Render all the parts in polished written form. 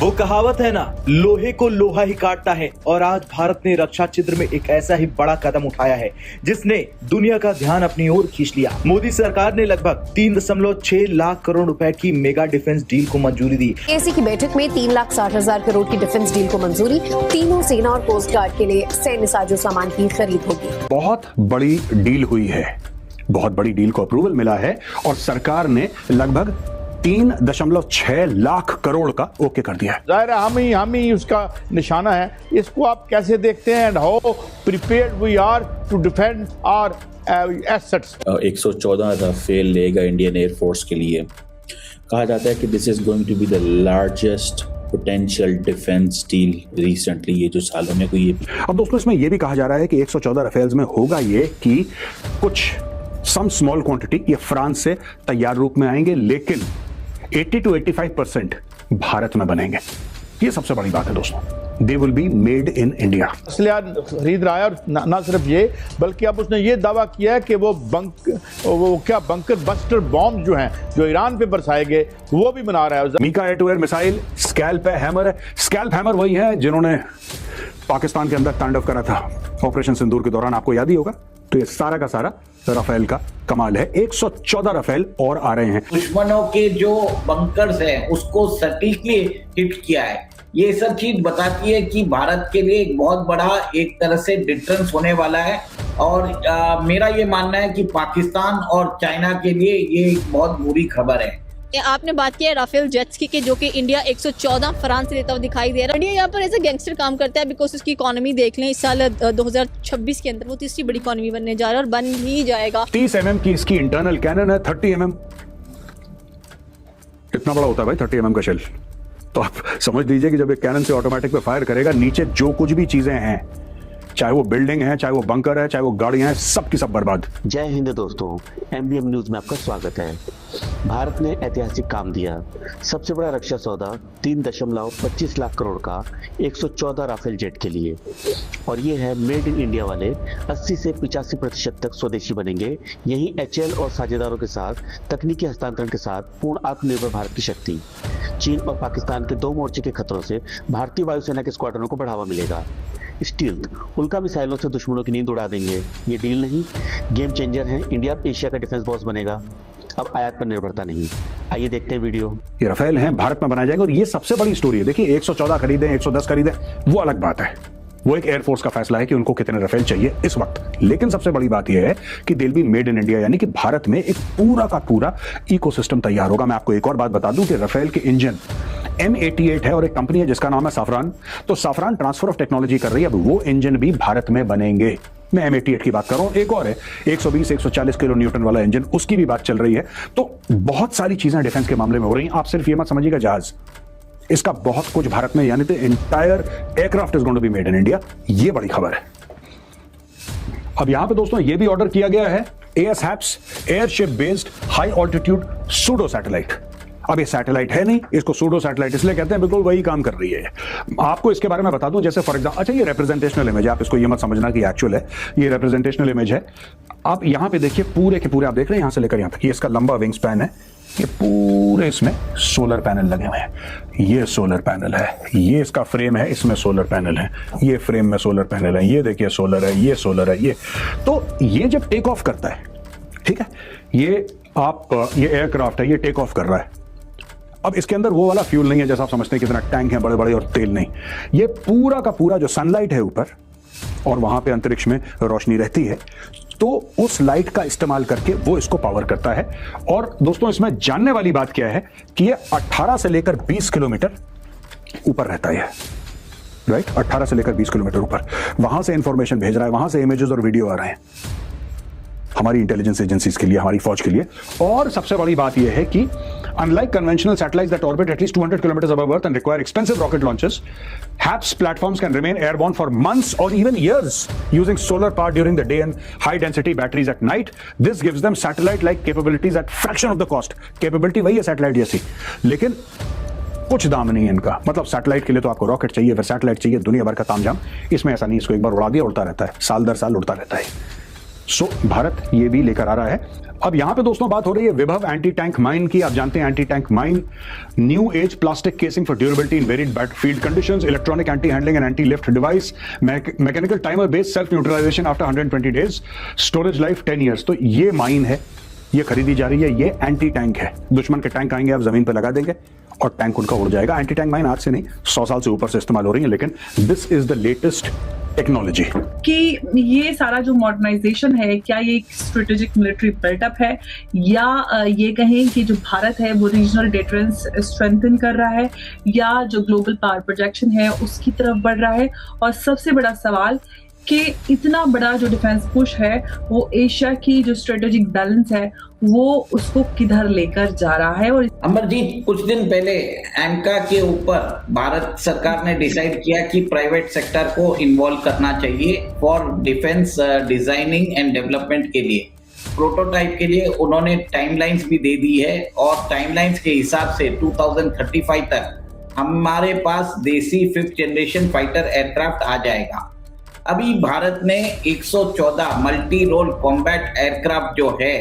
वो कहावत है ना, लोहे को लोहा ही काटता है। और आज भारत ने रक्षा क्षेत्र में एक ऐसा ही बड़ा कदम उठाया है जिसने दुनिया का ध्यान अपनी ओर खींच लिया। मोदी सरकार ने लगभग 3.6 लाख करोड़ रुपए की मेगा डिफेंस डील को मंजूरी दी। एसी की बैठक में 3,60,000 करोड़ की डिफेंस डील को मंजूरी। तीनों सेना और कोस्ट गार्ड के लिए सैन्य साजो सामान की खरीद होगी। बहुत बड़ी डील हुई है, बहुत बड़ी डील को अप्रूवल मिला है और सरकार ने लगभग 3.6 लाख करोड़ का ओके कर दिया है। जाहिर है हम ही उसका निशाना है। इसको आप कैसे देखते हैं? And how prepared we are to defend our assets. 114 Rafale लेगा इंडियन एयरफोर्स के लिए। कहा जाता है कि this is going to be the largest potential defence deal recently, ये जो सालों में कोई। अब दोस्तों इसमें यह भी कहा जा रहा है कि 114 राफेल्स में होगा ये कि कुछ सम स्मॉल क्वांटिटी ये फ्रांस से तैयार रूप में आएंगे, लेकिन 80 to 85% भारत में बनेंगे। ये सबसे बड़ी बात है दोस्तों, they will be made in India. असलिया खरीद रहा है और ना सिर्फ ये, बल्कि अब उसने ये दावा किया है कि वो बंकर बस्टर बॉम्ब जो हैं जो ईरान पे बरसाए गए वो भी बना रहा है। MICA air to air missile, SCALP HAMMER है। स्कैल्प हैमर वही है जिन्होंने पाकिस्तान के अंदर तांडव करा था ऑपरेशन सिंदूर के दौरान, आपको याद ही होगा। तो ये सारा का सारा राफेल का कमाल है। 114 राफेल और आ रहे हैं। दुश्मनों के जो बंकर्स हैं उसको सटीकली हिट किया है। ये सब चीज बताती है कि भारत के लिए एक बहुत बड़ा एक तरह से डिफरेंस होने वाला है। और मेरा ये मानना है कि पाकिस्तान और चाइना के लिए ये एक बहुत बुरी खबर है। आपने बात की है राफेल जेट्स की जो कि इंडिया 114 फ्रांस से लेता हुआ दिखाई दे रहा है। इंडिया यहाँ पर ऐसे गैंगस्टर काम करता है बिकॉज उसकी इकोनॉमी देख लें, इस साल 2026 के अंदर वो तीसरी बड़ी इकोनॉमी बनने जा रहा है और बन ही जाएगा। 30 mm की इसकी इंटरनल कैनन है, 30 mm कितना बड़ा होता है भाई 30 mm का शेल। तो आप समझ लीजिए कि जब एक कैनन से ऑटोमेटिक पे फायर करेगा, नीचे जो कुछ भी चीजें हैं, चाहे वो बिल्डिंग है, चाहे वो बंकर है, चाहे वो गाड़ियां हैं, सब की सब बर्बाद। जय हिंद दोस्तों, एमबीएम न्यूज में आपका स्वागत है। भारत ने ऐतिहासिक काम दिया। सबसे बड़ा रक्षा सौदा 3.25 लाख करोड़ का 114 राफेल जेट के लिए, और ये है मेड इन इंडिया वाले। 80 से 85% तक स्वदेशी बनेंगे। यही एचएल और साझेदारों के साथ तकनीकी हस्तांतरण के साथ पूर्ण आत्मनिर्भर भारत की शक्ति। चीन और पाकिस्तान के दो मोर्चे के खतरों से भारतीय वायुसेना के स्क्वाड्रनों को बढ़ावा मिलेगा। स्टील्थ उल्का मिसाइलों से दुश्मनों की नींद उड़ा देंगे। ये डील नहीं, गेम चेंजर है। इंडिया एशिया का डिफेंस बॉस बनेगा। अब आयात पर निर्भरता नहीं। आइए देखते हैं वीडियो। ये राफेल हैं, भारत में बनाया जाएगा और ये सबसे बड़ी स्टोरी है। देखिए 114 खरीदें, 110 खरीदें, वो अलग बात है। वो एक एयरफोर्स का फैसला है कि उनको कितने राफेल चाहिए इस वक्त। लेकिन सबसे बड़ी बात यह है कि दिल भी मेड इन इंडिया, यानी कि भारत में एक पूरा का पूरा इकोसिस्टम तैयार होगा। मैं आपको एक और बात बता दूं कि राफेल के इंजन M88 है और एक कंपनी है जिसका नाम है साफरान। तो साफरान ट्रांसफर ऑफ टेक्नोलॉजी कर रही है, अब वो इंजन भी भारत में बनेंगे। मैं M88 की बात कर रहा हूं, एक और है 120-140 किलो न्यूटन वाला इंजन, उसकी भी बात चल रही है। तो बहुत सारी चीजें डिफेंस के मामले में हो रही हैं। आप सिर्फ ये मत समझिएगा जहाज, इसका बहुत कुछ भारत में, यानी the entire aircraft is going to be made in India. ये बड़ी खबर है। अब यहां पे दोस्तों ये भी ऑर्डर किया गया है ASHAPS airship based high altitude pseudo satellite. अब ये सैटेलाइट है नहीं, इसको सूडो सैटेलाइट इसलिए कहते हैं बिल्कुल वही काम कर रही है। आपको इसके बारे में बता दूं, जैसे फॉर एग्जांपल, अच्छा ये रिप्रेजेंटेशनल इमेज है, आप इसको ये मत समझना कि एक्चुअल है, ये रिप्रेजेंटेशनल इमेज है। आप यहां पे देखिए पूरे के पूरे, आप देख रहे हैं यहां से लेकर यहां तक, ये इसका लंबा विंग स्पैन है। ये पूरे इसमें सोलर पैनल लगे हुए हैं। ये सोलर पैनल है, ये इसका फ्रेम है, इसमें सोलर पैनल है, ये फ्रेम में सोलर पैनल है, ये देखिए सोलर है, ये सोलर है। ये तो ये जब टेक ऑफ करता है, ठीक है, ये एयरक्राफ्ट है, ये टेक ऑफ कर रहा है। अब इसके अंदर वो वाला फ्यूल नहीं है जैसा आप समझते हैं, कितना टैंक है बड़े बड़े और तेल नहीं। ये पूरा का पूरा जो सनलाइट है ऊपर और वहां पे अंतरिक्ष में रोशनी रहती है, तो उस लाइट का इस्तेमाल करके वो इसको पावर करता है। और दोस्तों इसमें जानने वाली बात क्या है कि ये 18 से लेकर 20 किलोमीटर ऊपर रहता है, राइट? 18 से लेकर 20 किलोमीटर ऊपर, वहां से इंफॉर्मेशन भेज रहा है, वहां से इमेजेस और वीडियो आ रहे हैं हमारी इंटेलिजेंस एजेंसीज के लिए, हमारी फौज के लिए। और सबसे बड़ी बात यह है कि unlike conventional satellites that orbit at least 200 kilometers above Earth and require expensive rocket launches, HAPS platforms can remain airborne for months or even years using solar power during the day and high-density batteries at night. This gives them satellite-like capabilities at fraction of the cost. Capability वही है satellite जैसी, लेकिन कुछ दाम नहीं है इनका। मतलब सैटेलाइट के लिए तो आपको रॉकेट चाहिए, फिर सैटेलाइट चाहिए, दुनिया भर का तामझाम। इसमें ऐसा नहीं, इसको एक बार उड़ा दिया उड़ता रहता है, साल दर साल उड़ता रहता है। सो भारत ये भी लेकर आ रहा है अब यहां पे दोस्तों बात हो रही है विभव एंटी टैंक माइन की। आप जानते हैं anti tank mine new age plastic casing for durability in varied battlefield conditions, electronic anti handling and anti lift device, mechanical timer based self neutralization after 120 days, storage life 10 years. तो ये mine है, ये खरीदी जा रही है, ये anti tank है। दुश्मन के टैंक आएंगे, आप जमीन पर लगा देंगे और टैंक उनका उड़ जाएगा। एंटी टैंक माइन आज से नहीं 100 साल से ऊपर से इस्तेमाल हो रही है, लेकिन this is the latest technology. कि ये सारा जो मॉडर्नाइजेशन है, क्या ये एक स्ट्रेटेजिक मिलिट्री बिल्डअप है या ये कहें कि जो भारत है वो रीजनल डिफरेंस स्ट्रेंथन कर रहा है या जो ग्लोबल पावर प्रोजेक्शन है उसकी तरफ बढ़ रहा है। और सबसे बड़ा सवाल कि इतना बड़ा जो डिफेंस पुश है वो एशिया की जो स्ट्रेटेजिक बैलेंस है वो उसको किधर लेकर जा रहा है। और अमरजीत, कुछ दिन पहले एमका के ऊपर भारत सरकार ने डिसाइड किया कि प्राइवेट सेक्टर को इन्वॉल्व करना चाहिए for defence designing and development के लिए। प्रोटोटाइप के लिए उन्होंने टाइमलाइंस भी दे दी है और टाइमलाइंस के हिसाब से 2035 तक हमारे पास देसी 5th जनरेशन फाइटर एयरक्राफ्ट आ जाएगा। अभी भारत ने 114 मल्टी रोल कॉम्बैट एयरक्राफ्ट जो है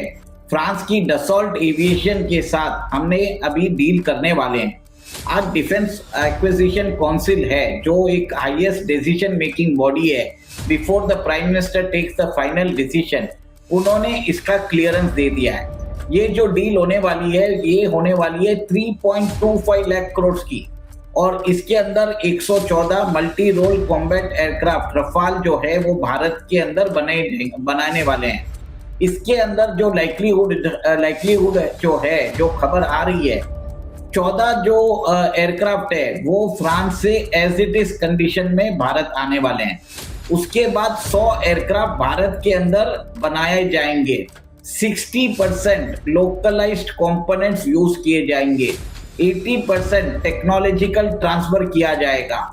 फ्रांस की डसॉल्ट एविएशन के साथ हमने अभी डील करने वाले हैं। आज डिफेंस एक्विजिशन काउंसिल है जो एक हाईएस्ट डिसीजन मेकिंग बॉडी है, before the prime minister takes the final decision, उन्होंने इसका क्लियरेंस दे दिया है। ये जो डील होने वाली है ये होने वाली है 3.25 लाख करोड़ की और इसके अंदर 114 multi role combat aircraft Rafale जो है वो भारत के अंदर बनाने वाले हैं। इसके अंदर जो लाइक्लीहुड जो है, जो खबर आ रही है, 14 जो एयरक्राफ्ट है वो फ्रांस से एज इट इज कंडीशन में भारत आने वाले हैं। उसके बाद 100 एयरक्राफ्ट भारत के अंदर बनाए जाएंगे। 60% लोकलाइज्ड कंपोनेंट्स यूज किए जाएंगे। 80% टेक्नोलॉजिकल ट्रांसफर किया जाएगा।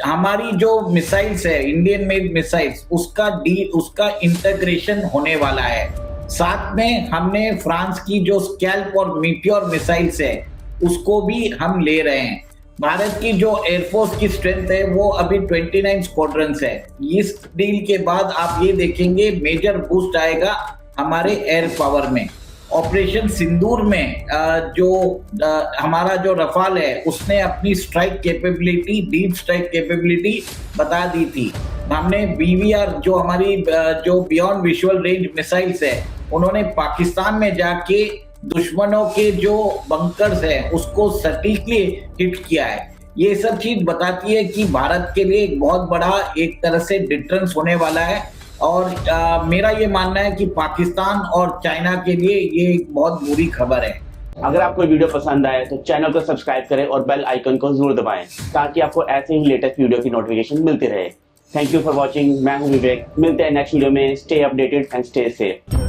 हमारी जो मिसाइल्स है, इंडियन मेड मिसाइल्स, उसका इंटीग्रेशन होने वाला है। साथ में हमने फ्रांस की जो स्कैल्प और मीटियोर मिसाइल्स है उसको भी हम ले रहे हैं। भारत की जो एयरफोर्स की स्ट्रेंथ है वो अभी 29 स्क्वाड्रंस है। इस डील के बाद आप ये देखेंगे मेजर बूस्ट आएगा हमारे एयर पावर में। ऑपरेशन सिंदूर में हमारा जो रफाल है उसने अपनी strike capability, deep strike capability बता दी थी। हमने BVR जो हमारी जो बियॉन्ड विजुअल रेंज मिसाइल्स है उन्होंने पाकिस्तान में जाके दुश्मनों के जो बंकर्स हैं उसको सटीकली हिट किया है। ये सब चीज बताती है कि भारत के लिए एक बहुत बड़ा एक तरह से डिटरेंस होने वाला है और मेरा ये मानना है कि पाकिस्तान और चाइना के लिए ये एक बहुत बुरी खबर है। अगर आपको वीडियो पसंद आए तो चैनल को सब्सक्राइब करें और बेल आइकन को जरूर दबाएं ताकि आपको ऐसे ही लेटेस्ट वीडियो की नोटिफिकेशन मिलती रहे। Thank you for watching. मैं हूं विवेक। मिलते हैं नेक्स्ट वीडियो में। Stay updated and stay safe.